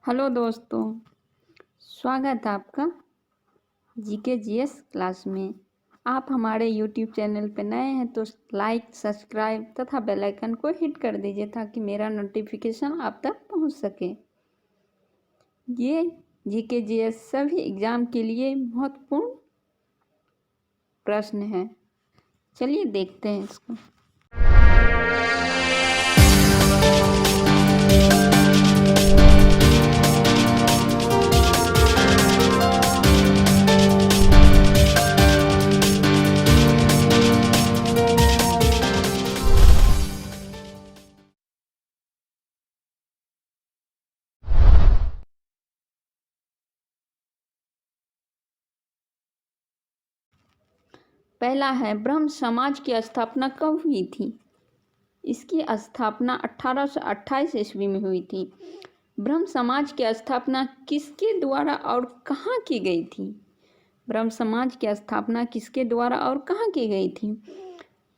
Hello दोस्तों, स्वागत है आपका जीके जीएस क्लास में। आप हमारे यूट्यूब चैनल पर नए हैं तो लाइक, सब्सक्राइब तथा बेल आइकन को हिट कर दीजिए ताकि मेरा नोटिफिकेशन आप तक पहुंच सके। ये जीके जीएस सभी एग्ज़ाम के लिए महत्वपूर्ण प्रश्न है। चलिए देखते हैं इसको। पहला है, ब्रह्म समाज की स्थापना कब हुई थी? इसकी स्थापना 1828 ईस्वी में हुई थी। ब्रह्म समाज की स्थापना किसके द्वारा और कहाँ की गई थी? ब्रह्म समाज की स्थापना किसके द्वारा और कहाँ की गई थी?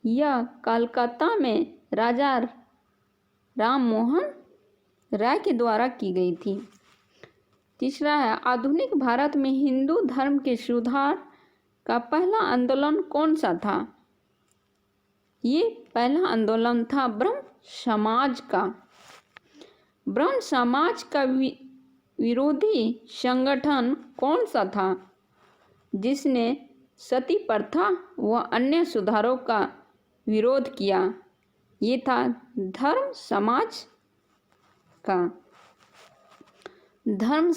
यह कलकत्ता में राजा राम मोहन राय के द्वारा की गई थी। तीसरा है, आधुनिक भारत में हिंदू धर्म के सुधार का पहला आंदोलन कौन सा था? ये पहला आंदोलन था ब्रह्म समाज का। ब्रह्म समाज का विरोधी संगठन कौन सा था जिसने सती प्रथा व अन्य सुधारों का विरोध किया? ये था धर्म समाज का। धर्म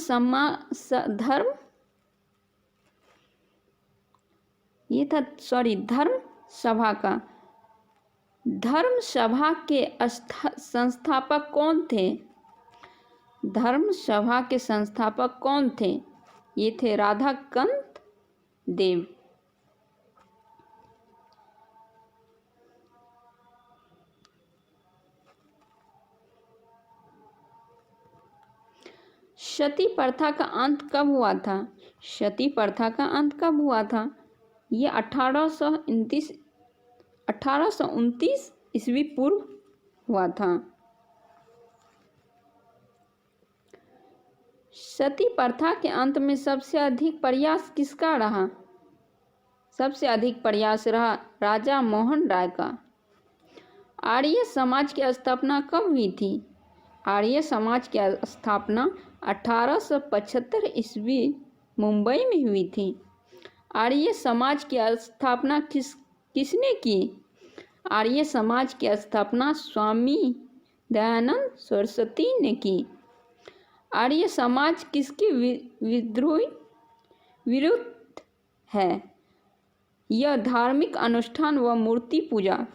सभा का। धर्म सभा के संस्थापक कौन थे? धर्म सभा के संस्थापक कौन थे? ये थे राधाकांत देव। सती प्रथा का अंत कब हुआ था? सती प्रथा का अंत कब हुआ था? ये 1829 ईस्वी पूर्व हुआ था। सती प्रथा के अंत में सबसे अधिक प्रयास किसका रहा? सबसे अधिक प्रयास रहा राजा मोहन राय का। आर्य समाज की स्थापना कब हुई थी? आर्य समाज की स्थापना 1875 ईस्वी मुंबई में हुई थी। आर्य समाज की स्थापना किसने की? आर्य समाज की स्थापना स्वामी दयानंद सरस्वती ने की। आर्य समाज किसके विरुद्ध है? यह धार्मिक अनुष्ठान व मूर्ति पूजा।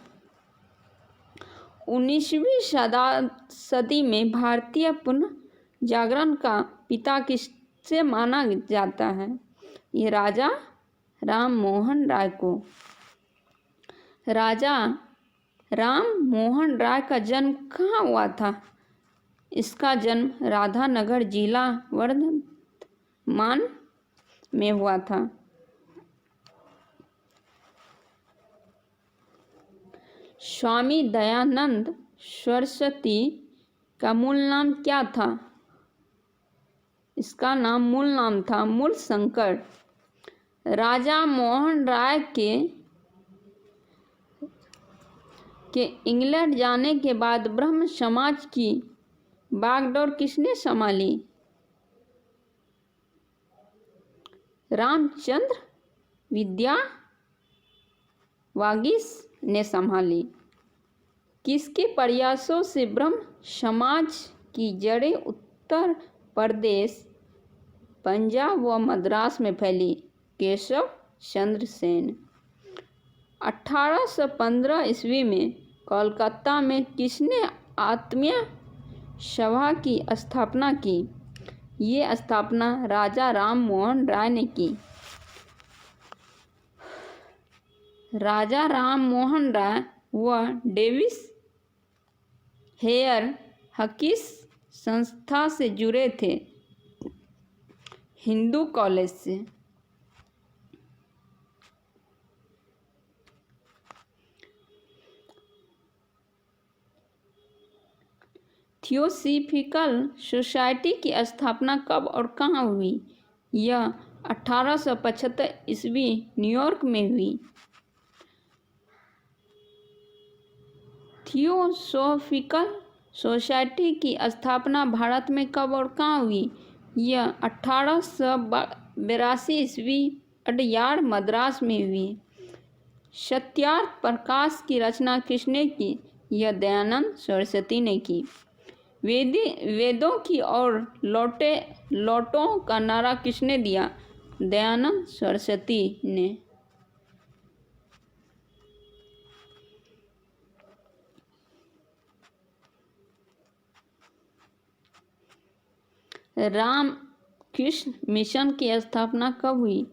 19वीं सदी में भारतीय पुनर्जागरण का पिता किसे माना जाता है? ये राजा राम मोहन राय को। राजा राम मोहन राय का जन्म कहाँ हुआ था? इसका जन्म राधानगर जिला वर्धमान में हुआ था। स्वामी दयानंद सरस्वती का मूल नाम क्या था? इसका मूल नाम था मूल शंकर। राजा मोहन राय के इंग्लैंड जाने के बाद ब्रह्म समाज की बागडोर किसने संभाली? रामचंद्र विद्यावागीश ने संभाली। किसके प्रयासों से ब्रह्म समाज की जड़ें उत्तर प्रदेश, पंजाब व मद्रास में फैली? केशव चंद्र सेन। 1815 ईस्वी में कोलकाता में किसने आत्मीय सभा की स्थापना की? ये स्थापना राजा राम मोहन राय ने की। राजा राम मोहन राय व डेविस हेयर किस संस्था से जुड़े थे? हिंदू कॉलेज से। थियोसॉफिकल सोसाइटी की स्थापना कब और कहाँ हुई? यह 1875 ईस्वी न्यूयॉर्क में हुई। थियोसॉफिकल सोसाइटी की स्थापना भारत में कब और कहाँ हुई? यह 1882 ईस्वी अडयार मद्रास में हुई। सत्यार्थ प्रकाश की रचना किसने की? यह दयानंद सरस्वती ने की। वेदों की ओर लौटो का नारा किसने दिया? दयानंद सरस्वती ने। रामकृष्ण मिशन की स्थापना कब हुई?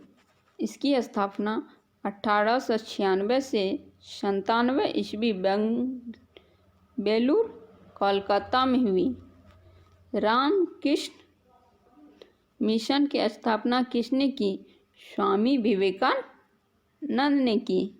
इसकी स्थापना 1896 से 97 ईस्वी बेलूर कोलकाता में हुई। रामकृष्ण मिशन की स्थापना किसने की? स्वामी विवेकानंद ने की।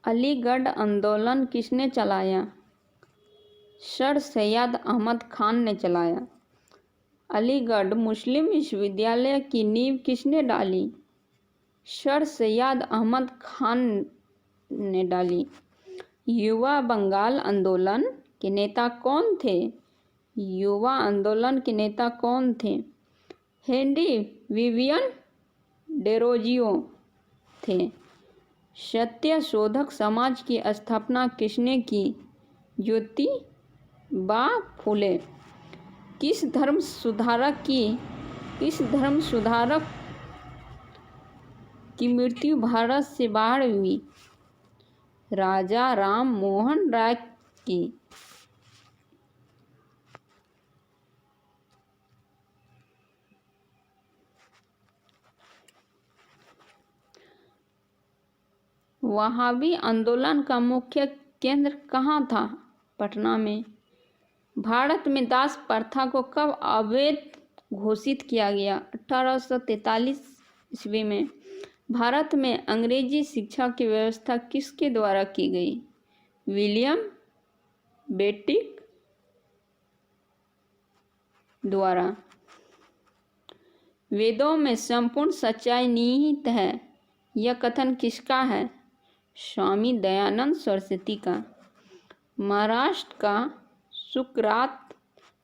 अलीगढ़ आंदोलन किसने चलाया? सर सैयद अहमद खान ने चलाया। अलीगढ़ मुस्लिम विश्वविद्यालय की नींव किसने डाली? सर सैयद अहमद खान ने डाली। युवा बंगाल आंदोलन के नेता कौन थे? युवा आंदोलन के नेता कौन थे? हेनरी विवियन डेरोजियो थे। सत्य शोधक समाज की स्थापना किसने की? ज्योतिबा फुले। किस धर्म सुधारक की मृत्यु भारत से बाहर हुई? राजा राम मोहन राय की। वहाबी आंदोलन का मुख्य केंद्र कहाँ था? पटना में। भारत में दास प्रथा को कब अवैध घोषित किया गया? 1843 ईस्वी में। भारत में अंग्रेजी शिक्षा की व्यवस्था किसके द्वारा की गई? विलियम बेटिक द्वारा। वेदों में संपूर्ण सच्चाई निहित है, यह कथन किसका है? स्वामी दयानंद सरस्वती का। महाराष्ट्र का सुकरात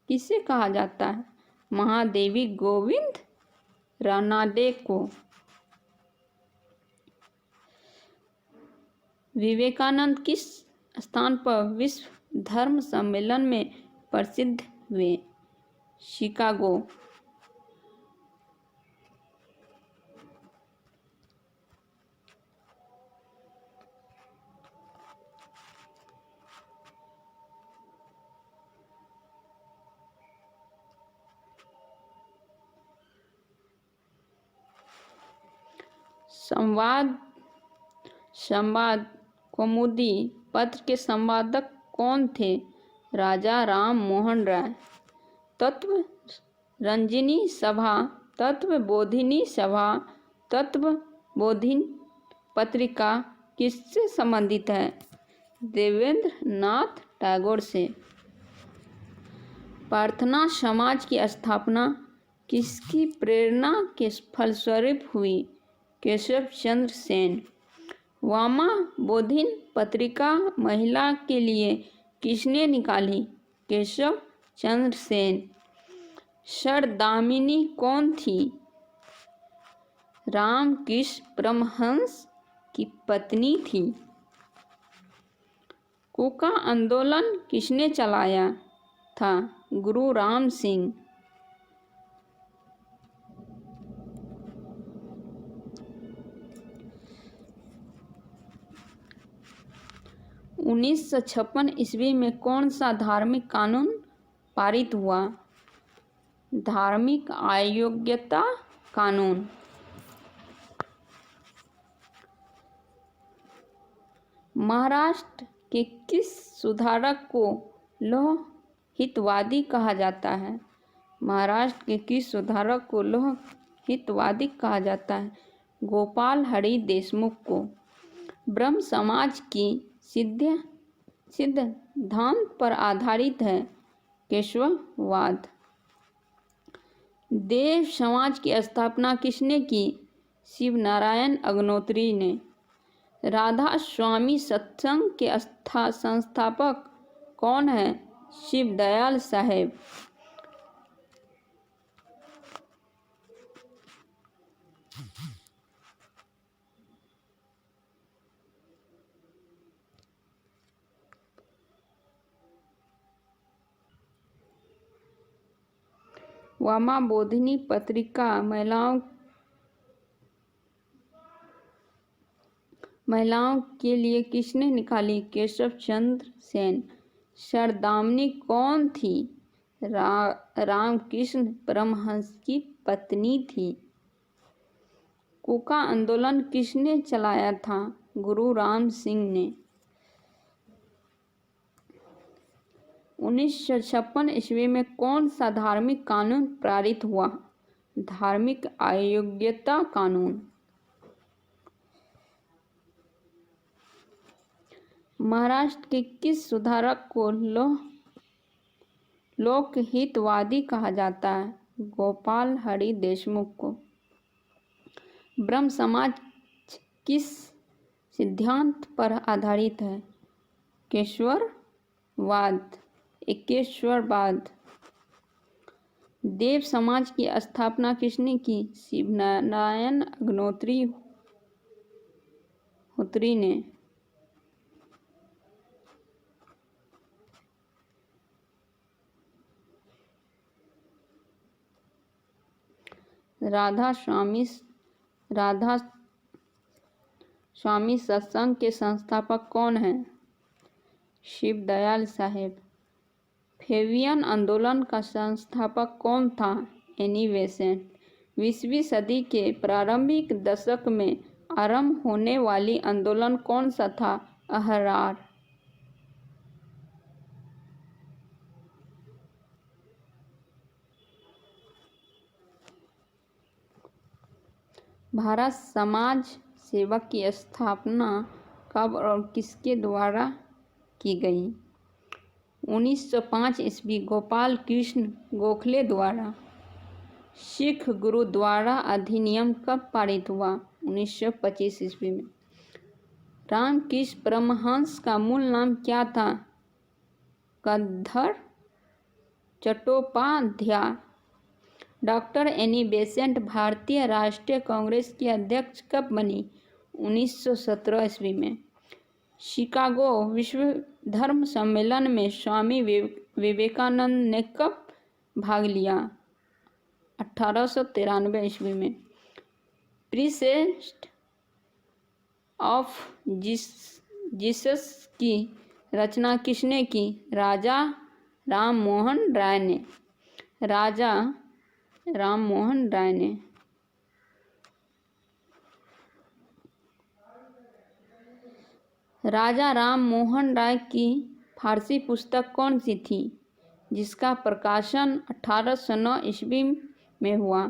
किसे कहा जाता है? महादेवी गोविंद रानाडे को। विवेकानंद किस स्थान पर विश्व धर्म सम्मेलन में प्रसिद्ध हुए? शिकागो। संवाद कौमुदी पत्र के संपादक कौन थे? राजा राम मोहन राय। तत्व रंजनी सभा, तत्व बोधिनी सभा, तत्व बोधिनी पत्रिका किससे संबंधित है? देवेंद्र नाथ टैगोर से। प्रार्थना समाज की स्थापना किसकी प्रेरणा के फलस्वरूप हुई? केशव चंद्र सेन। वामा बोधिन पत्रिका महिला के लिए किसने निकाली? केशव चंद्र सेन। सर दामिनी कौन थी? रामकृष्ण परमहंस की पत्नी थी। कूका आंदोलन किसने चलाया था? गुरु राम सिंह। उन्नीस 1956 ईस्वी में कौन सा धार्मिक कानून पारित हुआ? धार्मिक अयोग्यता कानून। महाराष्ट्र के किस सुधारक को लौह हितवादी कहा जाता है? महाराष्ट्र के किस सुधारक को लोक हितवादी कहा जाता है? गोपाल हरि देशमुख को। ब्रह्म समाज की सिद्धांत पर आधारित है केशववाद। देव समाज की स्थापना किसने की? शिव नारायण अग्निहोत्री ने। राधा स्वामी सत्संग के संस्थापक कौन है? शिव दयाल साहेब। वामा बोधिनी पत्रिका महिलाओं के लिए किसने निकाली? केशव चंद्र सेन। सरदामिनी कौन थी? रामकृष्ण परमहंस की पत्नी थी। कूका आंदोलन किसने चलाया था? गुरु राम सिंह ने। 1956 ईस्वी में कौन सा धार्मिक कानून पारित हुआ? धार्मिक अयोग्यता कानून। महाराष्ट्र के किस सुधारक को लोक हितवादी कहा जाता है? गोपाल हरि देशमुख को। ब्रह्म समाज किस सिद्धांत पर आधारित है? एकेश्वरवाद। देव समाज की स्थापना किसने की? शिव नारायण अग्निहोत्री ने। राधा स्वामी सत्संग के संस्थापक कौन हैं? शिव दयाल साहेब। फेबियन आंदोलन का संस्थापक कौन था? Annie Besant. 20वीं सदी के प्रारंभिक दशक में आरंभ होने वाली आंदोलन कौन सा था? अहरार। भारत समाज सेवा की स्थापना कब और किसके द्वारा की गई? 1905 ईस्वी गोपाल कृष्ण गोखले द्वारा। सिख गुरुद्वारा अधिनियम कब पारित हुआ? 1925 ईस्वी में। रामकृष्ण परमहंस का मूल नाम क्या था? गद्दर चट्टोपाध्याय। डॉक्टर एनी बेसेंट भारतीय राष्ट्रीय कांग्रेस की अध्यक्ष कब बनी? 1917 ईस्वी में। शिकागो विश्व धर्म सम्मेलन में स्वामी विवेकानंद ने कब भाग लिया? 1893 ईस्वी में। प्रीसेस्ट ऑफ जीसस की रचना किसने की? राजा राममोहन राय ने। राजा राममोहन राय ने। राजा राममोहन राय की फारसी पुस्तक कौन सी थी जिसका प्रकाशन 1809 ईस्वी में हुआ?